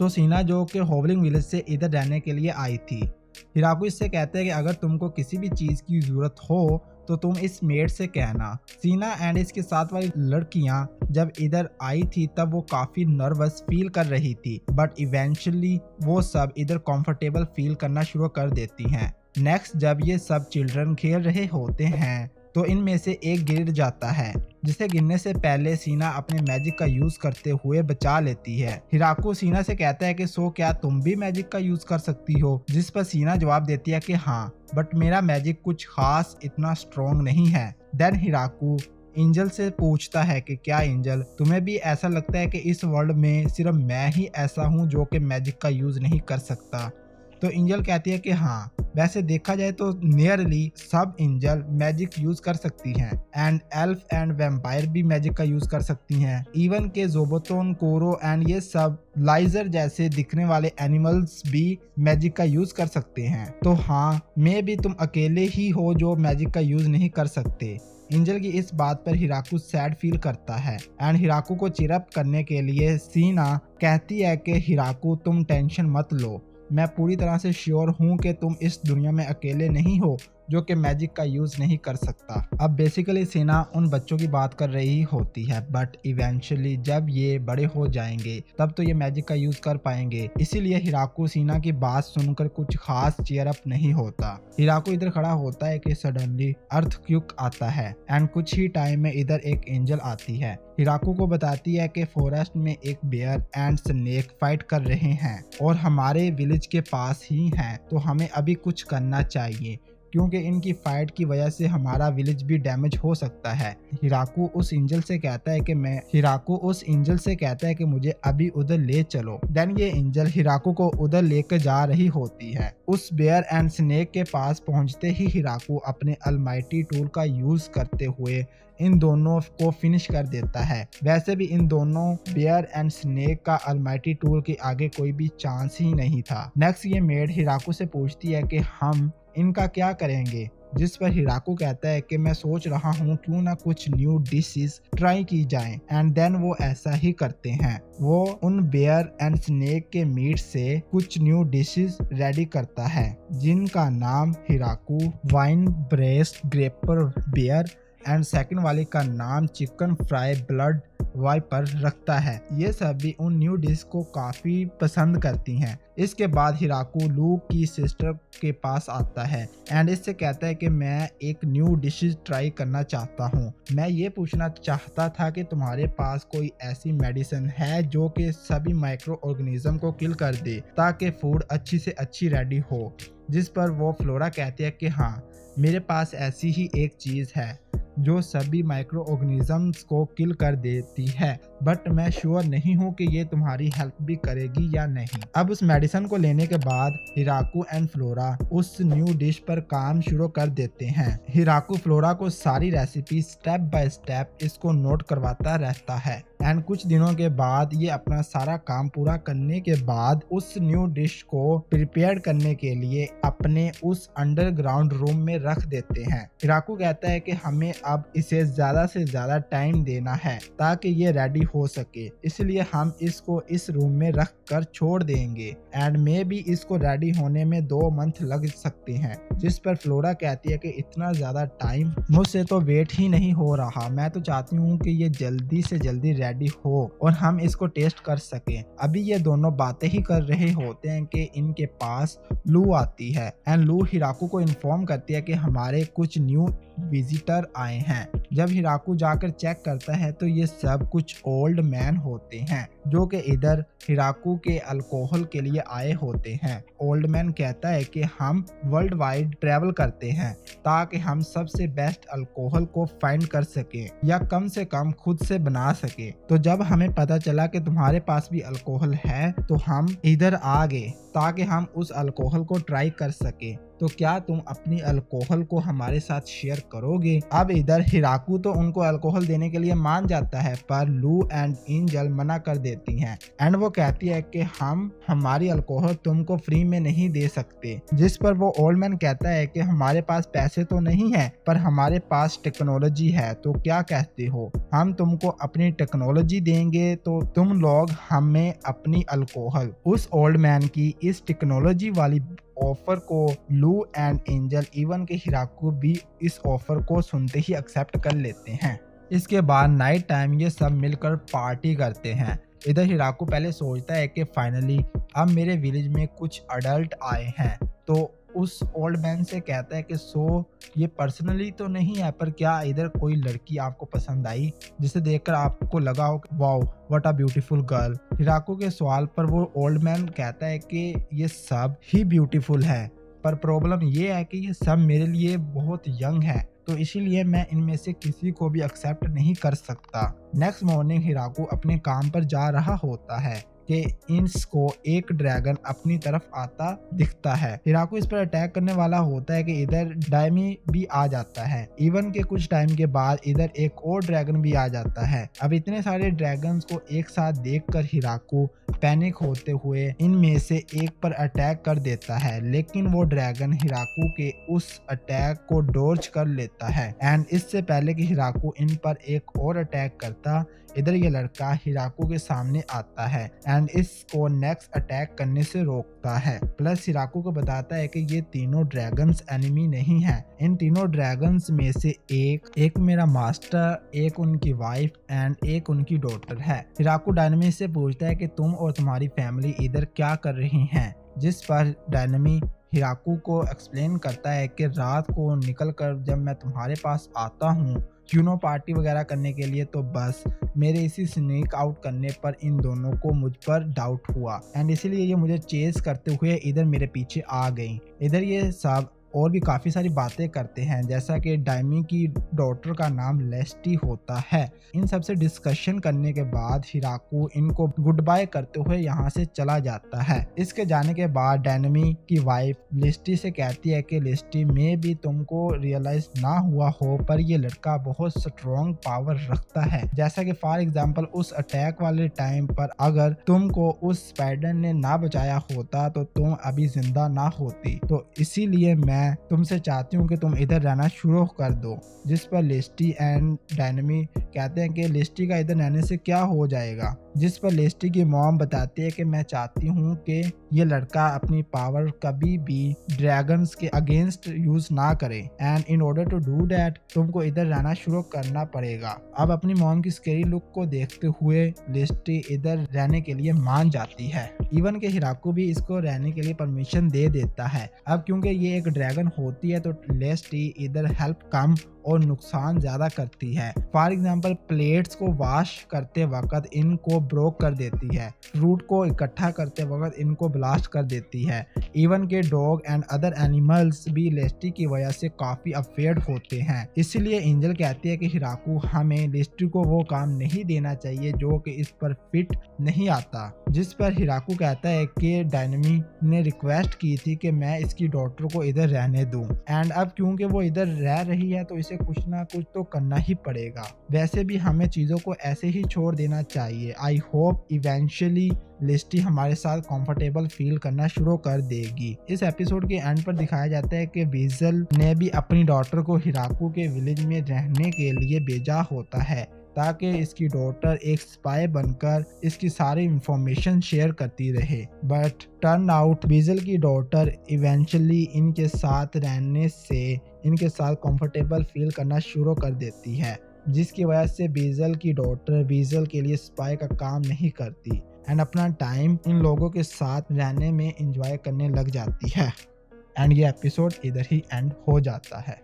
सो सीना जो कि होवलिंग विलेज से इधर रहने के लिए आई थी। हिराकू इससे कहते हैं कि अगर तुमको किसी भी चीज की जरूरत हो तो तुम इस मेड से कहना। सीना एंड इसके साथ वाली लड़कियां जब इधर आई थी तब वो काफी नर्वस फील कर रही थी, बट इवेंचुअली वो सब इधर कंफर्टेबल फील करना शुरू कर देती हैं। नेक्स्ट जब ये सब चिल्ड्रन खेल रहे होते हैं तो इनमें से एक गिर जाता है, जिसे गिरने से पहले सीना अपने मैजिक का यूज करते हुए बचा लेती है। हिराकू सीना से कहता है कि सो क्या तुम भी मैजिक का यूज कर सकती हो, जिस पर सीना जवाब देती है कि हाँ, बट मेरा मैजिक कुछ खास इतना स्ट्रॉन्ग नहीं है। देन हिराकू एंजल से पूछता है कि क्या एंजल तुम्हें भी ऐसा लगता है कि इस वर्ल्ड में सिर्फ मैं ही ऐसा हूँ जो कि मैजिक का यूज नहीं कर सकता। तो एंजल कहती है कि हाँ, वैसे देखा जाए तो नियरली सब एंजल मैजिक यूज कर सकती हैं एंड एल्फ एंड वैम्पायर भी मैजिक का यूज कर सकती हैं। इवन के जोबोटोन, कोरो एंड ये सब लाइजर जैसे दिखने वाले एनिमल्स भी मैजिक का यूज कर सकते हैं। तो हाँ, मे भी तुम अकेले ही हो जो मैजिक का यूज नहीं कर सकते। एंजल की इस बात पर हिराकू सैड फील करता है एंड हिराकू को चिरअप करने के लिए सीना कहती है कि हिराकू तुम टेंशन मत लो, मैं पूरी तरह से श्योर हूँ कि तुम इस दुनिया में अकेले नहीं हो जो कि मैजिक का यूज नहीं कर सकता। अब बेसिकली सीना उन बच्चों की बात कर रही होती है, बट इवेंचुअली जब ये बड़े हो जाएंगे तब तो ये मैजिक का यूज कर पाएंगे। इसीलिए हिराकू सीना की बात सुनकर कुछ खास चीयर अप नहीं होता। हिराकू इधर खड़ा होता है कि सडनली अर्थक्वेक आता है एंड कुछ ही टाइम में इधर एक एंजल आती है। हिराकू को बताती है कि फॉरेस्ट में एक बेयर एंड स्नेक फाइट कर रहे हैं और हमारे विलेज के पास ही हैं, तो हमें अभी कुछ करना चाहिए क्योंकि इनकी फाइट की वजह से हमारा विलेज भी डैमेज हो सकता है। हिराकू उस एंजल से कहता है कि मुझे अभी उधर ले चलो। देन ये एंजल हिराकू को उधर लेकर जा रही होती है। उस बेयर एंड स्नेक के पास पहुंचते ही हिराकू अपने अलमाइटी टूल का यूज करते हुए इन दोनों को फिनिश कर देता है। वैसे भी इन दोनों बेयर एंड स्नेक का अलमाइटी टूल के आगे कोई भी चांस ही नहीं था। नेक्स्ट ये मेड हिराकू से पूछती है कि हम इनका क्या करेंगे, जिस पर हिराकू कहता है कि मैं सोच रहा हूँ क्यों ना कुछ न्यू डिशेस ट्राई की जाएं। एंड देन वो ऐसा ही करते हैं। वो उन बेयर एंड स्नेक के मीट से कुछ न्यू डिशेस रेडी करता है, जिनका नाम हिराकू वाइन ब्रेस्ट ग्रेपर बेयर एंड सेकंड वाले का नाम चिकन फ्राई ब्लड वाइपर रखता है। ये सभी उन न्यू डिश को काफी पसंद करती हैं। इसके बाद हिराकू लूक की सिस्टर के पास आता है एंड इससे कहता है कि मैं एक न्यू डिशेस ट्राई करना चाहता हूँ। मैं ये पूछना चाहता था कि तुम्हारे पास कोई ऐसी मेडिसिन है जो कि सभी माइक्रो ऑर्गेनिज्म को किल कर दे ताकि फूड अच्छी से अच्छी रेडी हो। जिस पर वो फ्लोरा कहती है कि हाँ, मेरे पास ऐसी ही एक चीज है जो सभी माइक्रो ऑर्गेनिजम्स को किल कर देती है, बट मैं श्योर नहीं हूँ कि ये तुम्हारी हेल्प भी करेगी या नहीं। अब उस मेडिसिन को लेने के बाद हिराकू एंड फ्लोरा उस न्यू डिश पर काम शुरू कर देते हैं। हिराकू फ्लोरा को सारी रेसिपी स्टेप बाय स्टेप इसको नोट करवाता रहता है एंड कुछ दिनों के बाद ये अपना सारा काम पूरा करने के बाद उस न्यू डिश को प्रिपेयर करने के लिए अपने उस अंडरग्राउंड रूम में रख देते हैं। हिराकू कहता है कि हमें अब इसे ज्यादा से ज्यादा टाइम देना है ताकि ये रेडी हो सके, इसलिए हम इसको इस रूम में रख कर छोड़ देंगे एंड मे भी इसको रेडी होने में 2 मंथ लग सकते हैं। जिस पर फ्लोरा कहती है कि इतना ज्यादा टाइम मुझसे तो वेट ही नहीं हो रहा, मैं तो चाहती हूँ कि ये जल्दी से जल्दी रेडी हो और हम इसको टेस्ट कर सकें। अभी ये दोनों बातें ही कर रहे होते हैं कि इनके पास लू आती है एंड लू हिराकू को इन्फॉर्म करती है कि हमारे कुछ न्यू विजिटर आए हैं। जब हिराकू जाकर चेक करता है तो ये सब कुछ ओल्ड मैन होते हैं जो कि इधर हिराकू के अल्कोहल के लिए आए होते हैं। ओल्ड मैन कहता है कि हम वर्ल्ड वाइड ट्रैवल करते हैं ताकि हम सबसे बेस्ट अल्कोहल को फाइंड कर सके या कम से कम खुद से बना सके। तो जब हमें पता चला कि तुम्हारे पास भी अल्कोहल है तो हम इधर आ गए ताकि हम उस अल्कोहल को ट्राई कर सके। तो क्या तुम अपनी अल्कोहल को हमारे साथ शेयर करोगे। अब इधर हिराकू तो उनको अल्कोहल देने के लिए मान जाता है, पर लू एंड एंजल मना कर देती हैं एंड वो कहती है कि हम हमारी अल्कोहल तुमको फ्री में नहीं दे सकते। जिस पर वो ओल्ड मैन कहता है कि हमारे पास पैसे तो नहीं है, पर हमारे पास टेक्नोलॉजी है, तो क्या कहते हो हम तुमको अपनी टेक्नोलॉजी देंगे तो तुम लोग हमें अपनी अल्कोहल। उस ओल्ड मैन की इस टेक्नोलॉजी वाली ऑफर को लू एंड एंजल इवन के हिराकू भी इस ऑफर को सुनते ही एक्सेप्ट कर लेते हैं। इसके बाद नाइट टाइम ये सब मिलकर पार्टी करते हैं। इधर हिराकू पहले सोचता है कि फाइनली अब मेरे विलेज में कुछ अडल्ट आए हैं, तो उस ओल्ड मैन से कहता है कि ये पर्सनली तो नहीं है, पर क्या इधर कोई लड़की आपको पसंद आई जिसे देखकर आपको लगा हो wow what a beautiful girl. Hiraku के सवाल पर वो ओल्ड मैन कहता है कि ये सब ही ब्यूटीफुल है, पर प्रॉब्लम ये है कि ये सब मेरे लिए बहुत यंग है, तो इसीलिए मैं इनमें से किसी को भी एक्सेप्ट नहीं कर सकता। नेक्स्ट मॉर्निंग हिराकू अपने काम पर जा रहा होता है कि इसको एक ड्रैगन अपनी तरफ आता दिखता है। हिराकू इस पर अटैक करने वाला होता है कि इधर डायमी भी आ जाता है। इवन के कुछ टाइम के बाद इधर एक और ड्रैगन भी आ जाता है। अब इतने सारे ड्रैगन्स को एक साथ देखकर हिराकू पैनिक होते हुए इनमें से एक पर अटैक कर देता है, लेकिन वो ड्रैगन हिराकू के उस अटैक को डॉज कर लेता है एंड इससे पहले कि हिराकू इन पर एक और अटैक करता, इधर ये लड़का हिराकू के सामने आता है एंड इसको नेक्स्ट अटैक करने से रोकता है। प्लस हिराकू को बताता है कि ये तीनों ड्रैगन्स एनिमी नहीं हैं। इन तीनों ड्रैगन्स में से एक मेरा मास्टर, एक उनकी वाइफ एंड एक उनकी डॉटर है। हिराकू डायनेमी से पूछता है कि तुम और तुम्हारी फैमिली इधर क्या कर रही हैं, जिस पर डायनेमी हिराकू को एक्सप्लेन करता है कि रात को निकलकर जब मैं तुम्हारे पास आता हूँ पार्टी वगैरह करने के लिए, तो बस मेरे इसी स्नीक आउट करने पर इन दोनों को मुझ पर डाउट हुआ एंड इसीलिए ये मुझे चेस करते हुए इधर मेरे पीछे आ गई। इधर ये सब और भी काफ़ी सारी बातें करते हैं, जैसा कि डायमी की डॉटर का नाम लेस्टी होता है। इन सब से डिस्कशन करने के बाद हिराकू इनको गुड बाय करते हुए यहाँ से चला जाता है। इसके जाने के बाद डायनेमी की वाइफ लेस्टी से कहती है कि लेस्टी में भी तुमको रियलाइज ना हुआ हो, पर ये लड़का बहुत स्ट्रॉन्ग पावर रखता है। जैसा कि फॉर एग्जाम्पल उस अटैक वाले टाइम पर अगर तुमको उस स्पाइडर ने ना बचाया होता तो तुम अभी जिंदा ना होती, तो इसीलिए मैं तुमसे चाहती हूँ कि तुम इधर रहना शुरू कर दो। जिस पर लेस्टी एंड डायनेमी कहते हैं कि लेस्टी का इधर रहने से क्या हो जाएगा, जिस पर लेस्टी की मॉम बताती है कि मैं चाहती हूँ कि ये लड़का अपनी पावर कभी भी ड्रैगन्स के अगेंस्ट यूज ना करे and in order to do that तुमको इधर रहना शुरू करना पड़ेगा। अब अपनी मॉम की स्केरी लुक को देखते हुए लेस्टी इधर रहने के लिए मान जाती है। इवन के हिराकू भी इसको रहने के लिए परमिशन दे देता है। अब क्योंकि ये एक ड्रैगन होती है तो लेस्टी इधर हेल्प कम और नुकसान ज्यादा करती है। फॉर एग्जाम्पल प्लेट्स को वॉश करते वक्त इनको ब्रोक कर देती है, फ्रूट को इकट्ठा करते वक्त इनको ब्लास्ट कर देती है। इवन के डॉग एंड अदर एनिमल्स भी लेस्टी की वजह से काफी अफेयर्ड होते हैं। इसलिए एंजल कहती है कि हिराकू हमें लेस्टी को वो काम नहीं देना चाहिए जो कि इस पर फिट नहीं आता। जिस पर हिराकू कहता है कि डायनेमी ने रिक्वेस्ट की थी कि मैं इसकी डॉटर को इधर रहने दूं एंड अब क्योंकि वो इधर रह रही है तो इसे कुछ ना कुछ तो करना ही पड़ेगा। वैसे भी हमें चीजों को ऐसे ही छोड़ देना चाहिए। आई होप इवेंचुअली लेस्टी हमारे साथ कंफर्टेबल फील करना शुरू कर देगी। इस एपिसोड के एंड पर दिखाया जाता है कि वीजल ने भी अपनी डॉटर को हिराकू के विलेज में रहने के लिए भेजा होता है ताकि इसकी डॉटर एक स्पाई बनकर इसकी सारी इंफॉर्मेशन शेयर करती रहे। बट टर्न आउट वीजल की डॉटर इवेंचुअली इनके साथ रहने से इनके साथ कंफर्टेबल फील करना शुरू कर देती है, जिसकी वजह से वीजल की डॉटर वीजल के लिए स्पाई का काम नहीं करती एंड अपना टाइम इन लोगों के साथ रहने में एंजॉय करने लग जाती है। एंड ये एपिसोड इधर ही एंड हो जाता है।